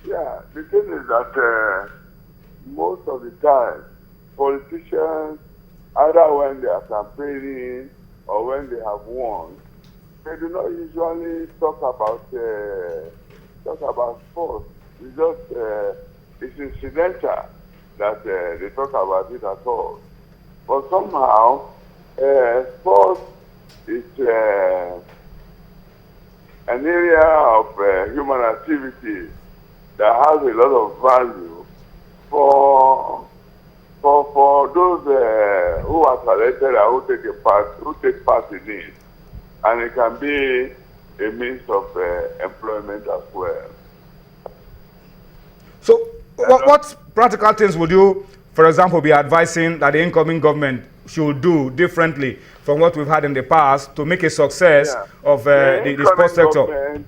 Yeah, the thing is that most of the time, politicians, either when they are campaigning or when they have won, they do not usually talk about sports. It's just it's incidental that they talk about it at all. But somehow, sports is an area of human activity that has a lot of value for those who are talented and who take part in it, and it can be a means of employment as well. So, what practical things would you, for example, be advising that the incoming government should do differently from what we've had in the past to make a success of the sports sector? Government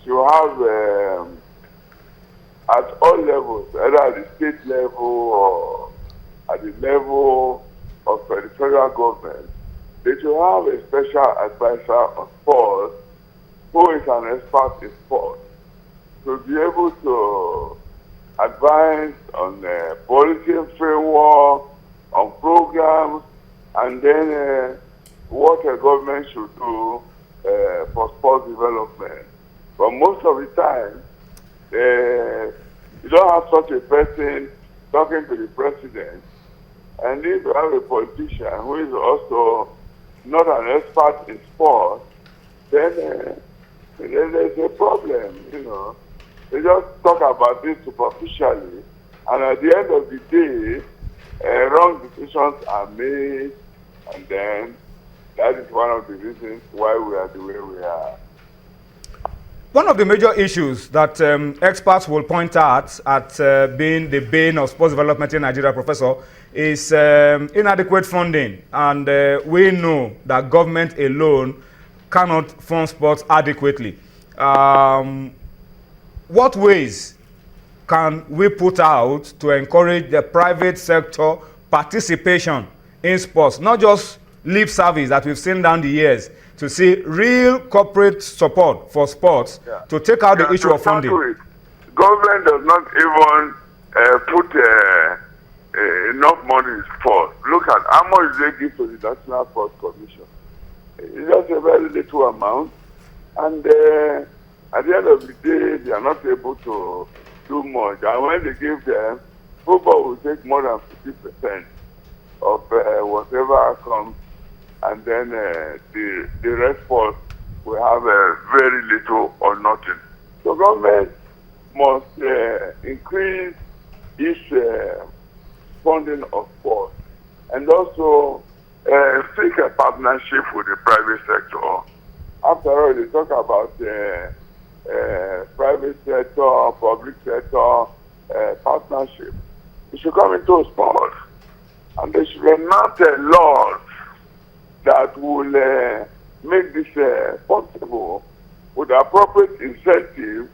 should have at all levels, either at the state level or at the level of the federal government, they should have a special advisor on sports who is an expert in sports to be able to advise on policy framework, on programs, and then what a government should do for sports development. But most of the time, you don't have such a person talking to the president. And if you have a politician who is also not an expert in sports, then there's a problem, you know. They just talk about this superficially, and at the end of the day, wrong decisions are made, and then that is one of the reasons why we are the way we are. One of the major issues that experts will point out at being the bane of sports development in Nigeria, Professor, is inadequate funding. And we know that government alone cannot fund sports adequately. What ways can we put out to encourage the private sector participation in sports, not just lip service that we've seen down the years, to see real corporate support for sports to take out the issue of funding? Government does not even put enough money in sports. Look at how much they give to the National Sports Commission. It's just a very little amount, and at the end of the day, they are not able to do much. And when they give them, football will take more than 50% of whatever comes, and then the rest sports will have very little or nothing. So government must increase its funding of sports, and also seek a partnership with the private sector. After all, they talk about private sector, public sector partnership. It should come into sports, and there should enact laws that will make this possible with appropriate incentives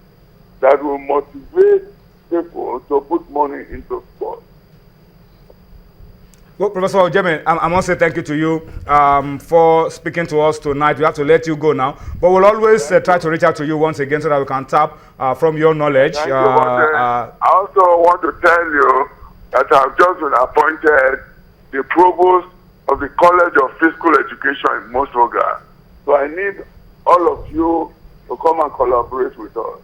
that will motivate people to put money into sports. Well, Professor Ojeme, I must say thank you to you for speaking to us tonight. We have to let you go now, but we'll always try to reach out to you once again so that we can tap from your knowledge. Thank you, I also want to tell you that I've just been appointed the provost of the College of Physical Education in Mosoga. So I need all of you to come and collaborate with us.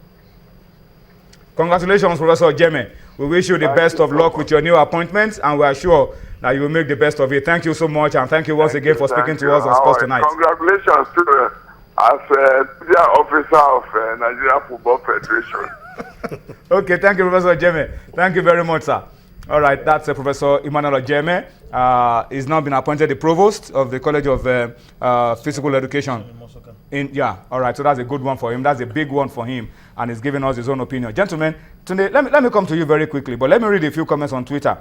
Congratulations, Professor Ojeme. We wish you the best of luck with your new appointments, and we are sure that you will make the best of it. Thank you so much, and thank you once again for speaking to us on Sports Tonight. Congratulations to as media officer of Nigeria Football Federation. Okay, thank you, Professor Ojeme. Thank you very much, sir. All right, that's Professor Emmanuel Ojeme. He's now been appointed the provost of the College of Physical Education. All right, so that's a good one for him. That's a big one for him, and he's giving us his own opinion. Gentlemen, today, let me come to you very quickly, but let me read a few comments on Twitter.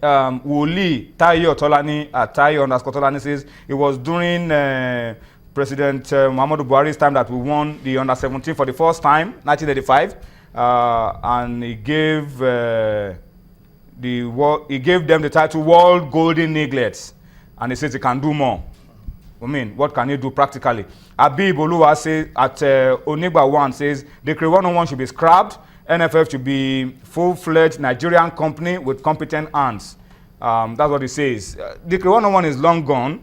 Wuli Tayo Tolani at Tayo_Tolani says it was during President Muhammadu Buhari's time that we won the under-17 for the first time, 1985, and he gave them the title World Golden Eaglets, and he says he can do more. I mean, what can it do practically? Abib Oluwa says at Onigba 1 says Decree 101 should be scrapped. NFF should be full-fledged Nigerian company with competent hands. That's what he says. Decree 101 is long gone.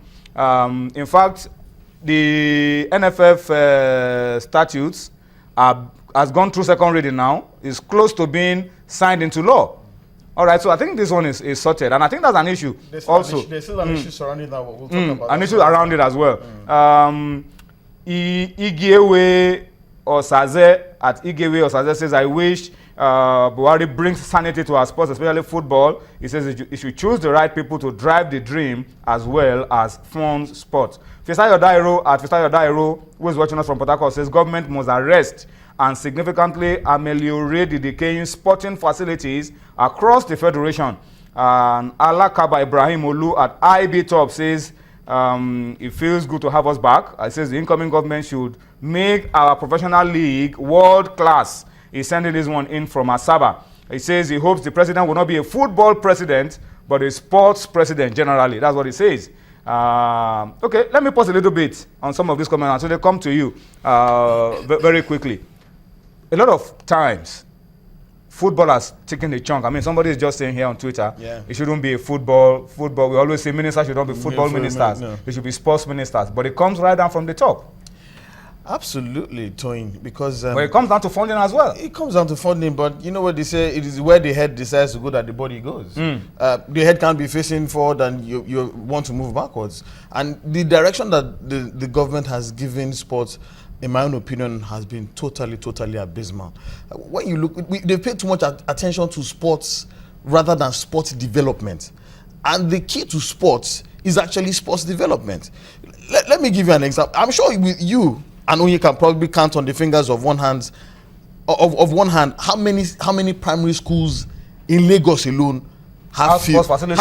In fact, the NFF statutes has gone through second reading now. It's close to being signed into law. All right, so I think this one is sorted, and I think that's an issue also. There's still an issue surrounding that. We'll talk about an issue around it as well. Igewe Osaze at Igewe Osaze says, I wish Buhari brings sanity to our sports, especially football. He says he should choose the right people to drive the dream as well as fund sports. Fisayo Dairo at Fisayo Dairo, who is watching us from Port Harcourt, says government must arrest and significantly ameliorate the decaying sporting facilities across the federation. Alakaba Ibrahim Olu at IB Top says it feels good to have us back. It says the incoming government should make our professional league world class. He's sending this one in from Asaba. He says he hopes the president will not be a football president, but a sports president generally. That's what he says. Okay, let me pause a little bit on some of these comments until they come to you very quickly. A lot of times, football has taken a chunk. I mean, somebody is just saying here on Twitter, it shouldn't be a football. We always say ministers should not be football ministers. No. They should be sports ministers. But it comes right down from the top. Absolutely, Toyin, because... but it comes down to funding as well. It comes down to funding, but you know what they say, it is where the head decides to go that the body goes. The head can't be facing forward and you want to move backwards. And the direction that the government has given sports, in my own opinion, has been totally abysmal. When you look, they pay too much attention to sports rather than sports development. And the key to sports is actually sports development. Let me give you an example. I'm sure with you, and only can probably count on the fingers of one hand, how many primary schools in Lagos alone have sports facilities,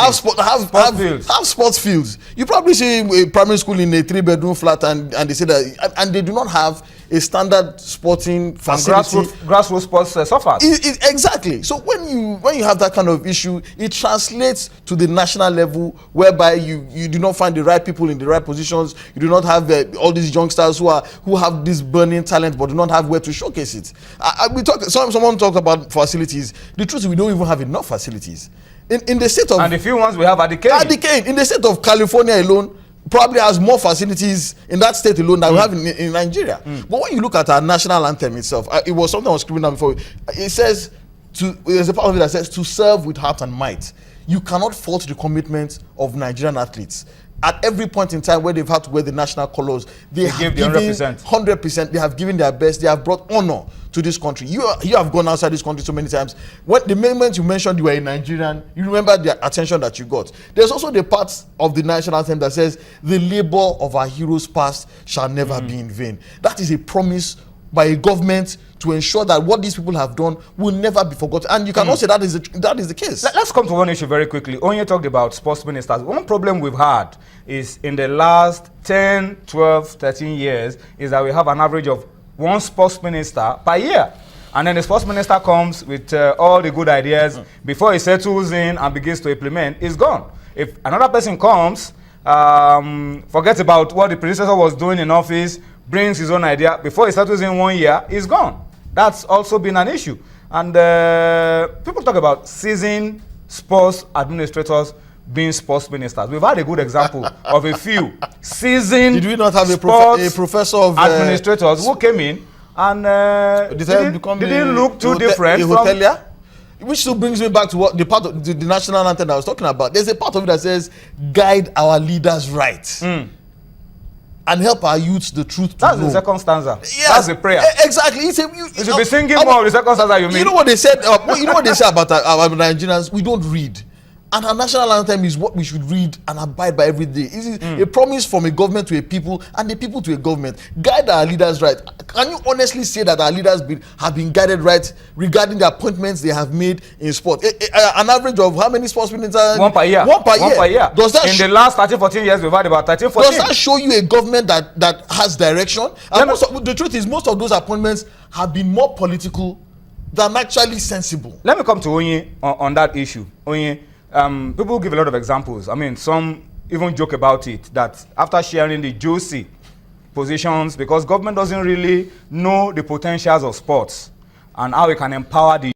have sports fields. You probably see a primary school in a 3-bedroom flat, and they say that, and they do not have a standard sporting facility. Grassroots sports suffers. Exactly. So when you have that kind of issue, it translates to the national level, whereby you do not find the right people in the right positions. You do not have all these youngsters who have this burning talent but do not have where to showcase it. Someone talked about facilities. The truth is we don't even have enough facilities. In the state of, and the few ones we have are decaying. In the state of California alone, probably has more facilities in that state alone than we have in Nigeria. But when you look at our national anthem itself, it was something I was screaming down before. It says, there's a part of it that says, to serve with heart and might. You cannot fault the commitment of Nigerian athletes. At every point in time where they've had to wear the national colors, they have given 100%. They have given their best. They have brought honor to this country. You have gone outside this country so many times. When the moment you mentioned you were a Nigerian, you remember the attention that you got. There's also the part of the national anthem that says, the labor of our heroes past shall never be in vain. That is a promise by a government to ensure that what these people have done will never be forgotten. And you can also say that is the case. Let's come to one issue very quickly. Onye talked about sports ministers. One problem we've had is in the last 10, 12, 13 years is that we have an average of one sports minister per year. And then the sports minister comes with all the good ideas. Before he settles in and begins to implement, he's gone. If another person comes, forgets about what the predecessor was doing in office, brings his own idea, before he settles in 1 year, he's gone. That's also been an issue. And people talk about seasoned sports administrators being sports ministers. We've had a good example of a few seasoned Did we not have a professor of administrators who came in and didn't look too different from... Which still brings me back to what the part of the national anthem I was talking about. There's a part of it that says, guide our leaders right. And help our youths the truth to That's know. The second stanza. Yes, that's the prayer. Exactly. You should be singing more of the second stanza you mean. You know what they said? You know what they say about our Nigerians? We don't read. And our national anthem is what we should read and abide by every day. It is a promise from a government to a people and a people to a government. Guide our leaders right. Can you honestly say that our leaders have been guided right regarding the appointments they have made in sport? An average of how many sports ministers? One per year. Does that in the last 13, 14 years, we've had about 13, 14. Does that show you a government that has direction? And the truth is, most of those appointments have been more political than actually sensible. Let me come to Onye on that issue. Onye, people give a lot of examples. I mean, some even joke about it, that after sharing the juicy positions, because government doesn't really know the potentials of sports and how it can empower the